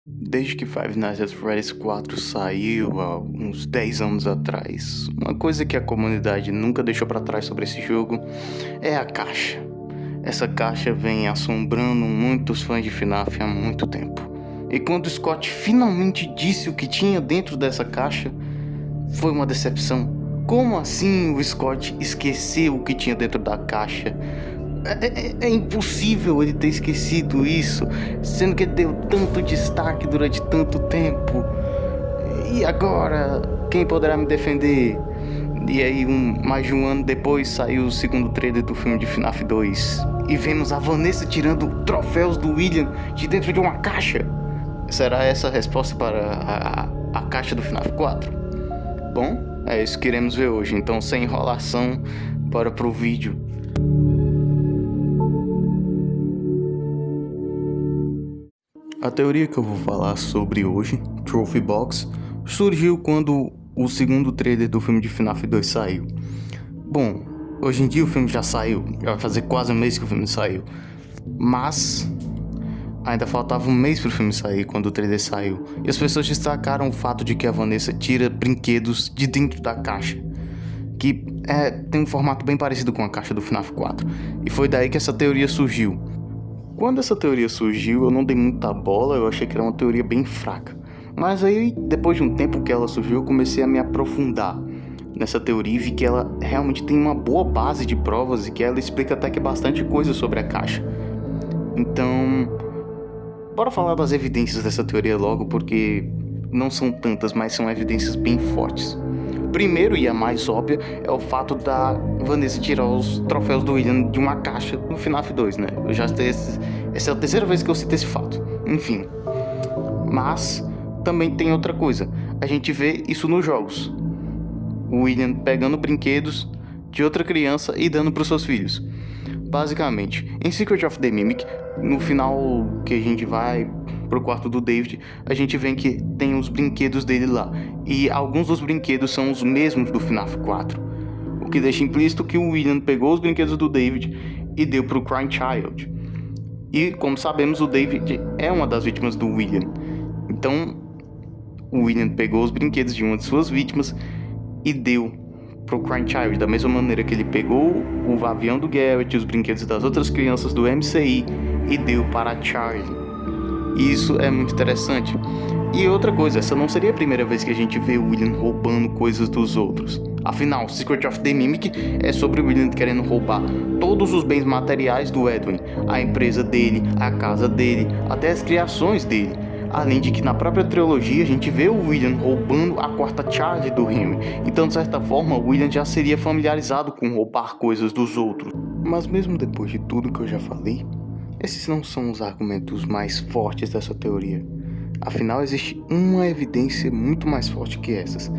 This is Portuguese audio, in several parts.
Desde que Five Nights at Freddy's 4 saiu há uns 10 anos atrás, uma coisa que a comunidade nunca deixou pra trás sobre esse jogo é a caixa. Essa caixa vem assombrando muitos fãs de FNAF há muito tempo. E quando Scott finalmente disse o que tinha dentro dessa caixa, foi uma decepção. Como assim o Scott esqueceu o que tinha dentro da caixa? É impossível ele ter esquecido isso, sendo que ele deu tanto destaque durante tanto tempo. E agora, quem poderá me defender? E aí, mais de um ano depois, saiu o segundo trailer do filme de FNAF 2. E vemos a Vanessa tirando troféus do William de dentro de uma caixa. Será essa a resposta para a caixa do FNAF 4? Bom, é isso que iremos ver hoje. Então, sem enrolação, bora pro vídeo. A teoria que eu vou falar sobre hoje, Trophy Box, surgiu quando o segundo trailer do filme de FNAF 2 saiu. Bom, hoje em dia o filme já saiu, já vai fazer quase um mês que o filme saiu, mas ainda faltava um mês pro filme sair quando o trailer saiu, e as pessoas destacaram o fato de que a Vanessa tira brinquedos de dentro da caixa, que tem um formato bem parecido com a caixa do FNAF 4, e foi daí que essa teoria surgiu. Quando essa teoria surgiu, eu não dei muita bola, eu achei que era uma teoria bem fraca. Mas aí, depois de um tempo que ela surgiu, eu comecei a me aprofundar nessa teoria e vi que ela realmente tem uma boa base de provas e que ela explica até que bastante coisa sobre a caixa. Então, bora falar das evidências dessa teoria logo, porque não são tantas, mas são evidências bem fortes. Primeiro, e a mais óbvia, é o fato da Vanessa tirar os troféus do William de uma caixa no FNAF 2, né? Essa é a terceira vez que eu cito esse fato. Enfim. Mas também tem outra coisa. A gente vê isso nos jogos. O William pegando brinquedos de outra criança e dando para os seus filhos. Basicamente, em Secret of the Mimic, no final que a gente vai pro quarto do David, a gente vê que tem os brinquedos dele lá, e alguns dos brinquedos são os mesmos do FNAF 4, o que deixa implícito que o William pegou os brinquedos do David e deu pro Crying Child. E como sabemos, o David é uma das vítimas do William, então o William pegou os brinquedos de uma de suas vítimas e deu pro Crying Child, da mesma maneira que ele pegou o avião do Garrett e os brinquedos das outras crianças do MCI e deu para Charlie. E isso é muito interessante. E outra coisa, essa não seria a primeira vez que a gente vê o William roubando coisas dos outros. Afinal, Secret of the Mimic é sobre o William querendo roubar todos os bens materiais do Edwin, a empresa dele, a casa dele, até as criações dele. Além de que na própria trilogia a gente vê o William roubando a quarta Charlie do Henry. Então, de certa forma, o William já seria familiarizado com roubar coisas dos outros. Mas mesmo depois de tudo que eu já falei, esses não são os argumentos mais fortes dessa teoria. Afinal, existe uma evidência muito mais forte que essas.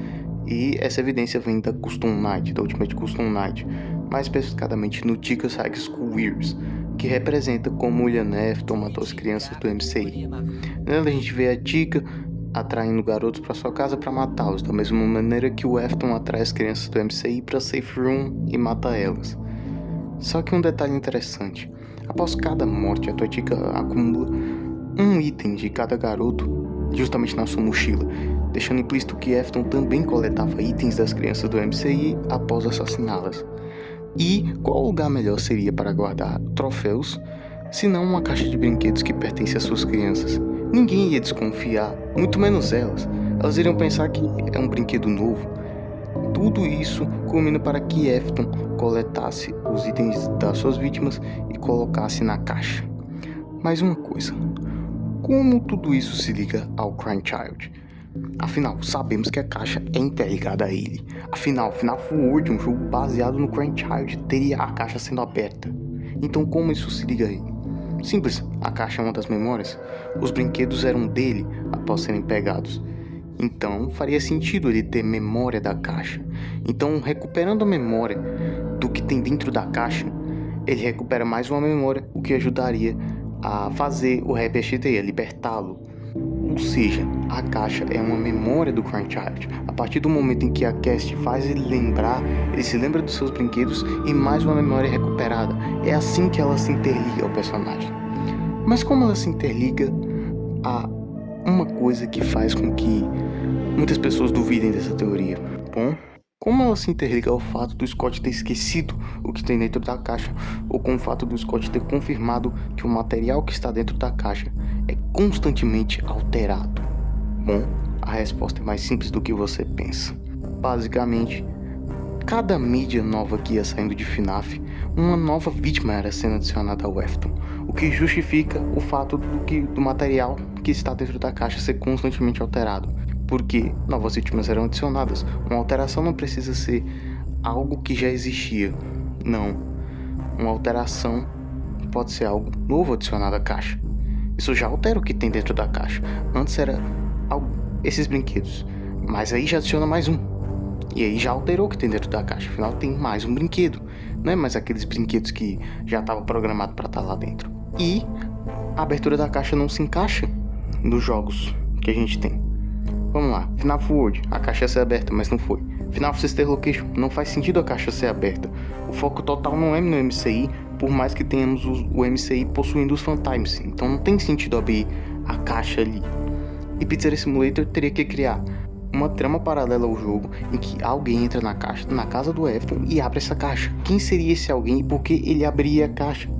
E essa evidência vem da Custom Night, da Ultimate Custom Night, mais especificadamente no Chica's High School Years, que representa como William Afton matou as crianças do MCI. Nela a gente vê a Chica atraindo garotos para sua casa para matá-los, da mesma maneira que o Afton atrai as crianças do MCI para Safe Room e mata elas. Só que um detalhe interessante: após cada morte, a tua Chica acumula um item de cada garoto justamente na sua mochila, deixando implícito que Afton também coletava itens das crianças do MCI após assassiná-las. E qual lugar melhor seria para guardar troféus, se não uma caixa de brinquedos que pertence às suas crianças? Ninguém ia desconfiar, muito menos elas. Elas iriam pensar que é um brinquedo novo. Tudo isso culmina para que Afton coletasse os itens das suas vítimas e colocasse na caixa. Mais uma coisa: como tudo isso se liga ao Crying Child? Afinal, sabemos que a caixa é interligada a ele. Afinal, FNAF World, um jogo baseado no Crying Child, teria a caixa sendo aberta. Então como isso se liga a ele? Simples, a caixa é uma das memórias. Os brinquedos eram dele após serem pegados. Então faria sentido ele ter memória da caixa. Então, recuperando a memória do que tem dentro da caixa, ele recupera mais uma memória, o que ajudaria a fazer o Happy HT, a libertá-lo. Ou seja, a caixa é uma memória do Crying Child. A partir do momento em que a Cast faz ele lembrar, ele se lembra dos seus brinquedos e mais uma memória é recuperada. É assim que ela se interliga ao personagem. Mas como ela se interliga a uma coisa que faz com que muitas pessoas duvidem dessa teoria. Bom, como ela se interliga ao fato do Scott ter esquecido o que tem dentro da caixa, ou com o fato do Scott ter confirmado que o material que está dentro da caixa é constantemente alterado? Bom, a resposta é mais simples do que você pensa. Basicamente, cada mídia nova que ia saindo de FNAF, uma nova vítima era sendo adicionada ao Afton, o que justifica o fato do material que está dentro da caixa ser constantemente alterado, porque novas vítimas eram adicionadas. Uma alteração não precisa ser algo que já existia, não. Uma alteração pode ser algo novo adicionado à caixa. Isso já altera o que tem dentro da caixa. Antes era esses brinquedos, mas aí já adiciona mais um. E aí já alterou o que tem dentro da caixa. Afinal tem mais um brinquedo. Não é mais aqueles brinquedos que já estava programado para estar lá dentro. E a abertura da caixa não se encaixa nos jogos que a gente tem. Vamos lá. FNAF World, a caixa ia ser aberta, mas não foi. FNAF Sister Location, não faz sentido a caixa ser aberta. O foco total não é no MCI, por mais que tenhamos o MCI possuindo os Fantimes. Então não tem sentido abrir a caixa ali. E Pizzeria Simulator teria que criar uma trama paralela ao jogo em que alguém entra na casa do Afton e abre essa caixa. Quem seria esse alguém e por que ele abriria a caixa?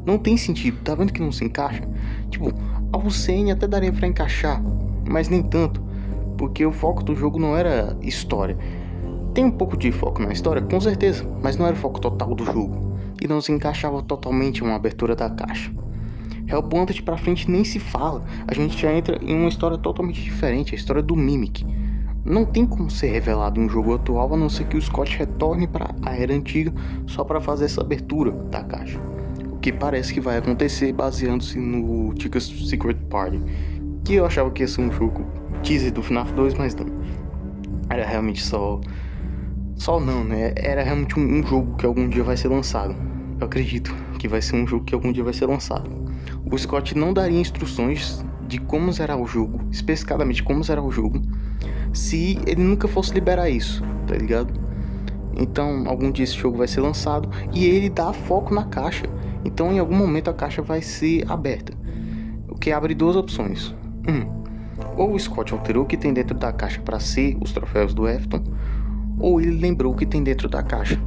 Não tem sentido, tá vendo que não se encaixa? Tipo, a UCN até daria pra encaixar, mas nem tanto, porque o foco do jogo não era história. Tem um pouco de foco na história, com certeza, mas não era o foco total do jogo, e não se encaixava totalmente uma abertura da caixa. Hellblunted pra frente nem se fala, a gente já entra em uma história totalmente diferente, a história do Mimic. Não tem como ser revelado em um jogo atual, a não ser que o Scott retorne para a era antiga só para fazer essa abertura da caixa. O que parece que vai acontecer baseando-se no Chica's Secret Party, que eu achava que ia ser um jogo teaser do FNAF 2, mas não. Era realmente só não, né? Era realmente um jogo que algum dia vai ser lançado. Eu acredito que vai ser um jogo que algum dia vai ser lançado. O Scott não daria instruções de como será o jogo, especificadamente como será o jogo, se ele nunca fosse liberar isso, tá ligado? Então, algum dia esse jogo vai ser lançado e ele dá foco na caixa. Então, em algum momento a caixa vai ser aberta, o que abre duas opções. Ou o Scott alterou o que tem dentro da caixa para ser os troféus do Afton, ou ele lembrou o que tem dentro da caixa.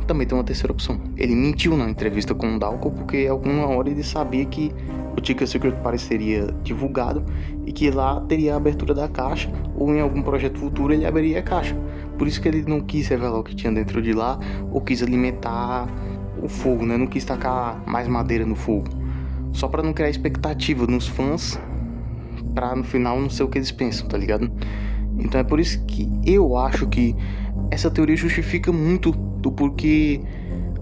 Também tem uma terceira opção. Ele mentiu na entrevista com o Dalco porque alguma hora ele sabia que o Chica's Secret Party seria divulgado e que lá teria a abertura da caixa, ou em algum projeto futuro ele abriria a caixa. Por isso que ele não quis revelar o que tinha dentro de lá, ou quis alimentar o fogo, né? Não quis tacar mais madeira no fogo, só para não criar expectativa nos fãs, pra no final não ser o que eles pensam, tá ligado? Então é por isso que eu acho que essa teoria justifica muito do porquê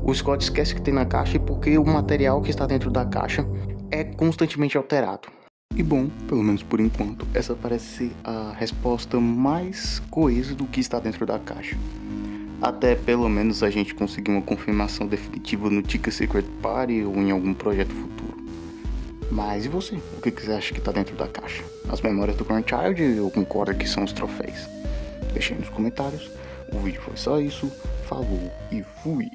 o Scott esquece o que tem na caixa e porque o material que está dentro da caixa é constantemente alterado. E bom, pelo menos por enquanto, essa parece ser a resposta mais coesa do que está dentro da caixa. Até pelo menos a gente conseguir uma confirmação definitiva no Chica's Secret Party ou em algum projeto futuro. Mas e você? O que você acha que está dentro da caixa? As memórias do Grandchild ou concorda que são os troféus? Deixe aí nos comentários. O vídeo foi só isso. Falou e fui!